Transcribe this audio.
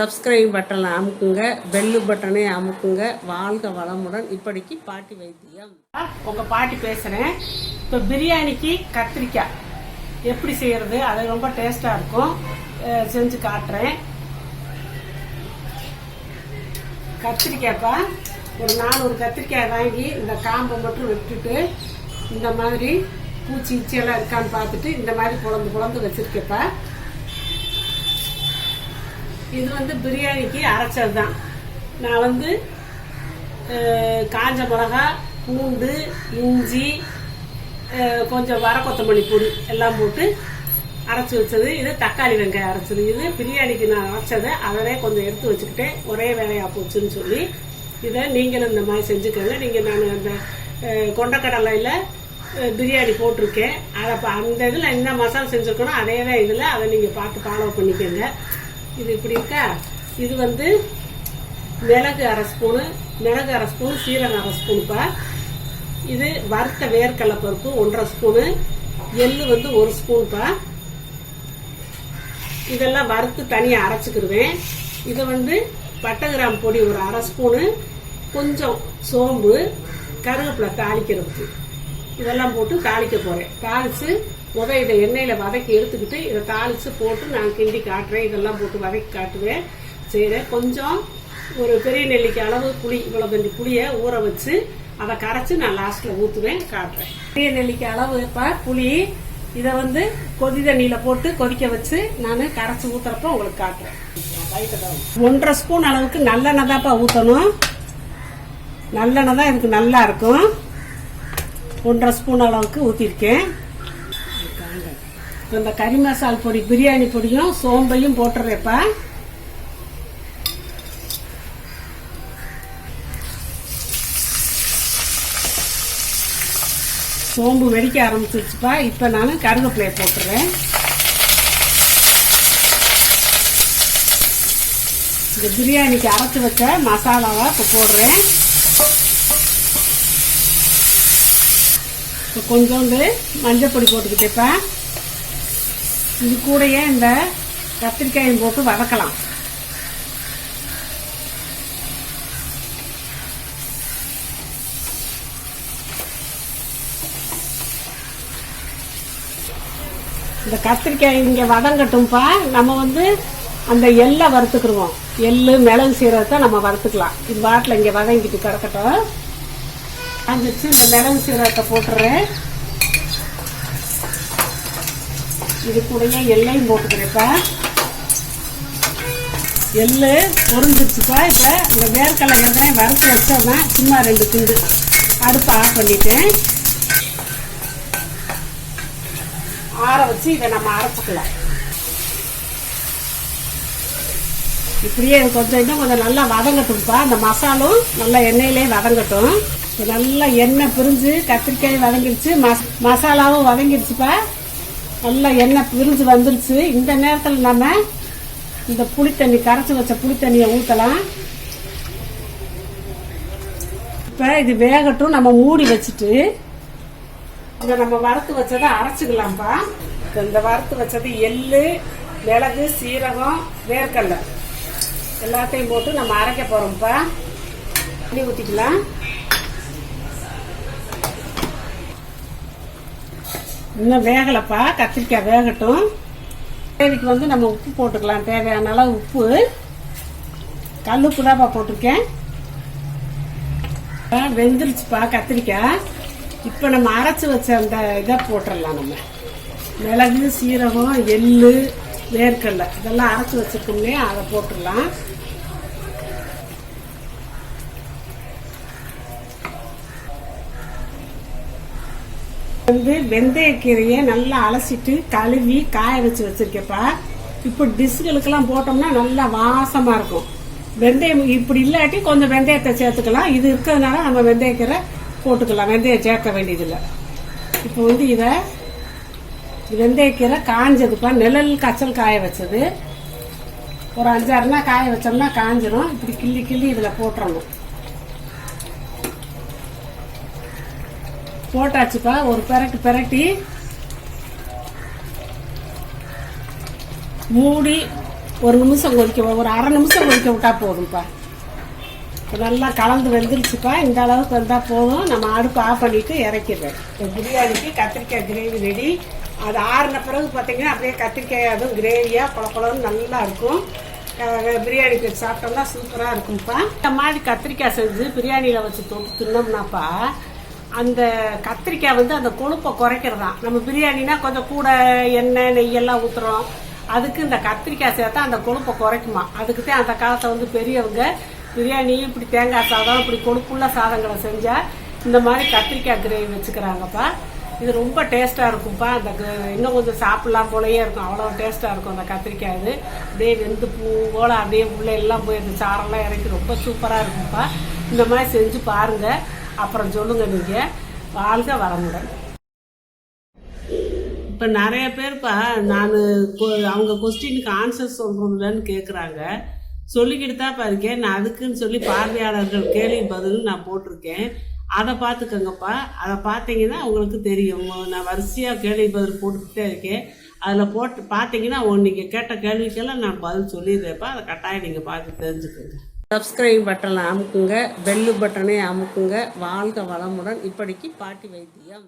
Subscribe பட்டனை அமுக்குங்க, bell பட்டனை அமுக்குங்க. வாழ்க வளமுடன். இப்படிக்கு பாட்டி வைத்தியம். உங்கள் பாட்டி பேசுகிறேன். இப்போ பிரியாணிக்கு கத்திரிக்காய் எப்படி செய்கிறது, அது ரொம்ப டேஸ்ட்டாக இருக்கும். செஞ்சு காட்டுறேன். கத்திரிக்காய்ப்பா ஒரு 400 கத்திரிக்காய் வாங்கி இந்த காம்பை மட்டும் விட்டுட்டு இந்த மாதிரி பூச்சி இச்சையெல்லாம் இருக்கான்னு பார்த்துட்டு இந்த மாதிரி குழந்து வச்சுருக்கேப்பா. இது பிரியாணிக்கு அரைச்சது தான். நான் காஞ்ச மிளகா, பூண்டு, இஞ்சி, கொஞ்சம் வர கொத்தமல்லி பொடி எல்லாம் போட்டு அரைச்சி வச்சது. இது தக்காளி வெங்காயம் அரைச்சது. இது பிரியாணிக்கு நான் அரைச்சதை அதவே கொஞ்சம் எடுத்து வச்சுக்கிட்டேன். ஒரே வேலையாக போச்சுன்னு சொல்லி இதை நீங்களும் இந்த மாதிரி செஞ்சுக்கோங்க. நீங்கள் நான் அந்த கொண்டக்கடலையில் பிரியாணி போட்டிருக்கேன். அதை அந்த இதில் என்ன மசாலா செஞ்சுருக்கணும் அதே தான் இதில், அதை நீங்கள் பார்த்து ஃபாலோ பண்ணிக்கோங்க. இது இப்படி இருக்கா. இது மிளகு அரை ஸ்பூனு, சீரகம் அரை ஸ்பூனுப்பா. இது வறுத்த வேர்க்கடலை பருப்பு 1.5 ஸ்பூனு, எள்ளு 1 ஸ்பூனுப்பா. இதெல்லாம் வறுத்து தனியாக அரைச்சிக்கிடுவேன். இதை பட்டை கிராம்பு பொடி ஒரு அரை ஸ்பூனு, கொஞ்சம் சோம்பு, கருவேப்பிலை தாளிக்கிறதுக்கு இதெல்லாம் போட்டு தாளிக்க போகிறேன். தாளித்து இதை எண்ணெயில் வதக்கி எடுத்துக்கிட்டு இதை தாளித்து போட்டு நான் கிண்டி காட்டுறேன். இதெல்லாம் போட்டு வதக்கி காட்டுவேன் செய்கிறேன். கொஞ்சம் ஒரு பெரிய நெல்லிக்காய் அளவு புளி, இவ்வளோ கொஞ்சம் புளியை ஊற வச்சு அதை கரைச்சி நான் லாஸ்ட்டில் ஊற்றுவேன், காட்டுறேன். பெரிய நெல்லிக்காய் அளவு புளி இதை கொதி தண்ணியில் போட்டு கொதிக்க வச்சு நான் கரைச்சி ஊற்றுறப்ப உங்களுக்கு காட்டுறேன். 1.5 ஸ்பூன் அளவுக்கு நல்லெண்ணெய் தான்ப்பா ஊற்றணும். நல்லெண்ணெய் தான் இதுக்கு நல்லா இருக்கும். 1.5 ஸ்பூன் அளவுக்கு ஊற்றிருக்கேன். இந்த கறி மசால் பொடி, பிரியாணி பொடியும் சோம்பையும் போட்டுறேப்பா. சோம்பு வெடிக்க ஆரம்பிச்சிருச்சுப்பா. இப்போ நான் கருவேப்பிலையை போட்டுறேன். இந்த பிரியாணிக்கு அரைச்சி வச்ச மசாலாவை இப்போ போடுறேன். இப்போ கொஞ்சோண்டு மஞ்சள் பொடி போட்டுக்கிட்டேப்பா. இது கூடயே இந்த கத்திரிக்காயும் போட்டு வதக்கலாம். இந்த கத்திரிக்காய் இங்கே வதங்கட்டும்ப்பா. நம்ம அந்த எள்ளை வறுத்துக்கிடுவோம். எள்ளு, மிளகு, சீரகத்தை நம்ம வறுத்துக்கலாம். இது வாட்டில் இங்கே வதங்கிட்டு கிடக்கட்டும். அஞ்சிச்சு இந்த மிளகு சீரகத்தை போட்டுறேன். இது கூடயே எள்ளையும் போட்டுக்கிறேப்பா. எள்ளு பொரிஞ்சிருச்சுப்பா. இப்போ இந்த வேர்க்கடலை வெங்காயம் வறுத்து வச்சோம்னா சும்மா 2 துண்டு அடுப்பை ஆஃப் பண்ணிட்டேன். ஆற வச்சு இதை நம்ம அரைச்சிக்கலாம். இப்படியே இன்னும் கொஞ்சம் நல்லா வதங்கட்டும்ப்பா. அந்த மசாலும் நல்லா எண்ணெயிலே வதங்கட்டும். நல்லா எண்ணெய் பிரிஞ்சு கத்திரிக்காய் வதங்கிடுச்சு, மசாலாவும் வதங்கிடுச்சுப்பா. நல்லா எண்ணெய் பிரிஞ்சு வந்துருச்சு. இந்த நேரத்தில் நம்ம இந்த புளித்தண்ணி, கரைச்சி வச்ச புளித்தண்ணியை ஊற்றலாம். இப்போ இது வேகட்டும். நம்ம மூடி வச்சுட்டு இதை நம்ம வறுத்து வச்சதை அரைச்சிக்கலாம்ப்பா. இந்த வறுத்து வச்சது எள்ளு, மிளகு, சீரகம், வேர்க்கடலை எல்லாத்தையும் போட்டு நம்ம அரைக்க போகிறோம்ப்பா. தண்ணி ஊற்றிக்கலாம். இன்னும் வேகலைப்பா, கத்திரிக்காய் வேகட்டும். தேவைக்கு நம்ம உப்பு போட்டுக்கலாம். தேவையான அளவு உப்பு, கல் உப்பு தான்ப்பா போட்டிருக்கேன். வெந்துருச்சுப்பா கத்திரிக்காய். இப்போ நம்ம அரைச்சி வச்ச அந்த இதை போட்டுடலாம். நம்ம மிளகு, சீரகம், எள்ளு, வேர்க்கடலை இதெல்லாம் அரைச்சி வச்சுருக்கோம்னே அதை போட்டுடலாம். வெந்தயக்கீரையை நல்லா அலசிட்டு கழுவி காய வச்சு வச்சிருக்கப்பா. இப்போ டிஷ்களுக்கெல்லாம் போட்டோம்னா நல்லா வாசமா இருக்கும். வெந்தயம் இப்படி இல்லாட்டி கொஞ்சம் வெந்தயத்தை சேர்த்துக்கலாம். இது இருக்கிறதுனால நம்ம வெந்தயக்கீரை போட்டுக்கலாம். வெந்தயம் சேர்க்க வேண்டியதில்லை. இப்போ இதை வெந்தயக்கீரை காஞ்சதுப்பா. நிழல் காய்ச்சல் காய வச்சது. ஒரு 5-6 நாள் காய வச்சோம்னா காஞ்சிரும். இப்படி கிள்ளி இதில் போட்டுறணும். போட்டாச்சுப்பா. ஒரு பிரட்டி மூடி ஒரு நிமிஷம் கொதிக்க, ஒரு அரை நிமிஷம் கொதிக்க விட்டா போதும்ப்பா. நல்லா கலந்து வெந்துருச்சுப்பா. இந்த அளவுக்கு வந்தால் போதும். நம்ம அடுப்பு ஆஃப் பண்ணிவிட்டு இறக்கிடுறேன். பிரியாணிக்கு கத்திரிக்காய் கிரேவி ரெடி. அது ஆறின பிறகு பார்த்தீங்கன்னா அப்படியே கத்திரிக்காய் அதுவும் கிரேவியாக குழக்குழன்னு நல்லா இருக்கும். பிரியாணிக்கு சாப்பிட்டோம்னா சூப்பராக இருக்கும்ப்பா. இந்த மாதிரி கத்திரிக்காய் செஞ்சு பிரியாணியில் வச்சு தொட்டு தின்னோம்னாப்பா, அந்த கத்திரிக்காய் வந்து அந்த கொழுப்பை குறைக்கிறதான். நம்ம பிரியாணினா கொஞ்சம் கூட எண்ணெய் நெய்யெல்லாம் ஊற்றுறோம். அதுக்கு இந்த கத்திரிக்காய் சேர்த்தா அந்த கொழுப்பை குறைக்குமா. அதுக்கு தான் அந்த காலத்தை வந்து பெரியவங்க பிரியாணி இப்படி தேங்காய் சாதம் இப்படி கொழுப்புள்ள சாதங்களை செஞ்சால் இந்த மாதிரி கத்திரிக்காய் கிரேவி வச்சுக்கிறாங்கப்பா. இது ரொம்ப டேஸ்ட்டாக இருக்கும்ப்பா. அந்த இன்னும் கொஞ்சம் சாப்பிட்லாம் போலயே இருக்கும், அவ்வளோ டேஸ்ட்டாக இருக்கும் அந்த கத்திரிக்காய். இது அப்படியே வெந்து பூ போல அப்படியே உள்ள எல்லாம் போய் அந்த சாரெல்லாம் இறக்கி ரொம்ப சூப்பராக இருக்கும்ப்பா. இந்த மாதிரி செஞ்சு பாருங்கள், அப்புறம் சொல்லுங்கள். நீங்கள் வாழ்க வளமுடன். இப்போ நிறைய பேர்ப்பா நான் அவங்க கொஸ்டினுக்கு ஆன்சர் சொல்கிறோம்லன்னு கேட்குறாங்க. சொல்லிக்கிட்டு தான் இருக்கேன். நான் அதுக்குன்னு சொல்லி பார்வையாளர்கள் கேள்வி பதில் நான் போட்டிருக்கேன். அதை பார்த்துக்கோங்கப்பா. அதை பார்த்தீங்கன்னா உங்களுக்கு தெரியும். நான் வரிசையாக கேள்வி பதில் போட்டுக்கிட்டே இருக்கேன். அதில் போட்டு பார்த்தீங்கன்னா நீங்கள் கேட்ட கேள்விக்கெல்லாம் நான் பதில் சொல்லிடுறேன்ப்பா. அதை கட்டாயம் நீங்கள் பார்த்து தெரிஞ்சுக்கோங்க. சப்ஸ்கிரைப் பட்டனை அமுக்குங்க, பெல்லு பட்டனை அமுக்குங்க. வாழ்க வளமுடன். இப்படிக்கு பாட்டி வைத்தியம்.